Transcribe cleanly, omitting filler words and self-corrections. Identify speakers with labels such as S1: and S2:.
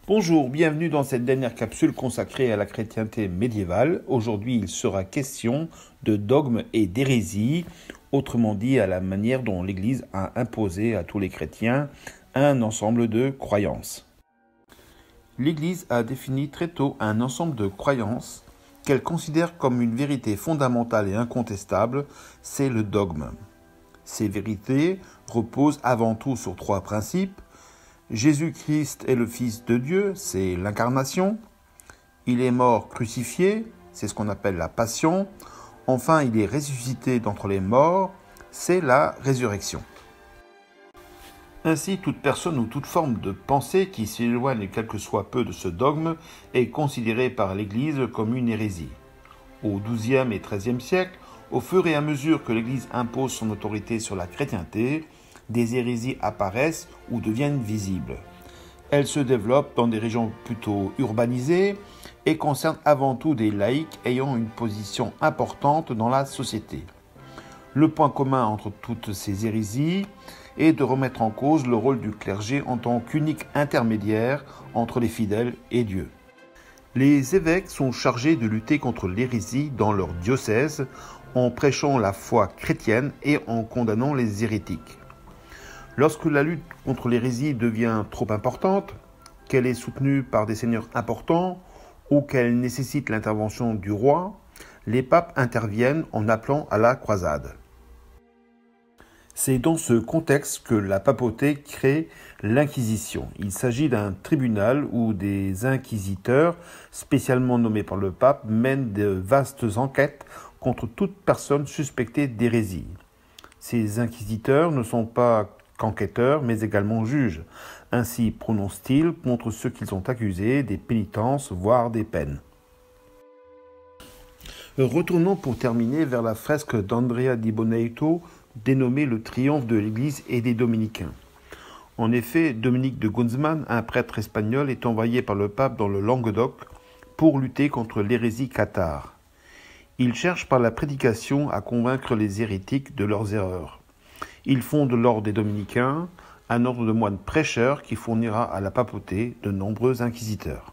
S1: Bonjour, bienvenue dans cette dernière capsule consacrée à la chrétienté médiévale. Aujourd'hui, il sera question de dogmes et d'hérésie, autrement dit à la manière dont l'Église a imposé à tous les chrétiens un ensemble de croyances. L'Église a défini très tôt un ensemble de croyances qu'elle considère comme une vérité fondamentale et incontestable, c'est le dogme. Ces vérités reposent avant tout sur trois principes. Jésus-Christ est le Fils de Dieu, c'est l'incarnation. Il est mort crucifié, c'est ce qu'on appelle la passion. Enfin, il est ressuscité d'entre les morts, c'est la résurrection. Ainsi, toute personne ou toute forme de pensée qui s'éloigne quelque soit peu de ce dogme est considérée par l'Église comme une hérésie. Au XIIe et XIIIe siècle, au fur et à mesure que l'Église impose son autorité sur la chrétienté, des hérésies apparaissent ou deviennent visibles. Elles se développent dans des régions plutôt urbanisées et concernent avant tout des laïcs ayant une position importante dans la société. Le point commun entre toutes ces hérésies est de remettre en cause le rôle du clergé en tant qu'unique intermédiaire entre les fidèles et Dieu. Les évêques sont chargés de lutter contre l'hérésie dans leur diocèse en prêchant la foi chrétienne et en condamnant les hérétiques. Lorsque la lutte contre l'hérésie devient trop importante, qu'elle est soutenue par des seigneurs importants ou qu'elle nécessite l'intervention du roi, les papes interviennent en appelant à la croisade. C'est dans ce contexte que la papauté crée l'Inquisition. Il s'agit d'un tribunal où des inquisiteurs, spécialement nommés par le pape, mènent de vastes enquêtes contre toute personne suspectée d'hérésie. Ces inquisiteurs ne sont pas qu'enquêteurs, mais également juges. Ainsi prononcent-ils contre ceux qu'ils ont accusés des pénitences, voire des peines. Retournons pour terminer vers la fresque d'Andrea di Boneto, dénommée le triomphe de l'Église et des Dominicains. En effet, Dominique de Guzman, un prêtre espagnol, est envoyé par le pape dans le Languedoc pour lutter contre l'hérésie cathare. Il cherche par la prédication à convaincre les hérétiques de leurs erreurs. Il fonde l'ordre des Dominicains, un ordre de moines prêcheurs qui fournira à la papauté de nombreux inquisiteurs.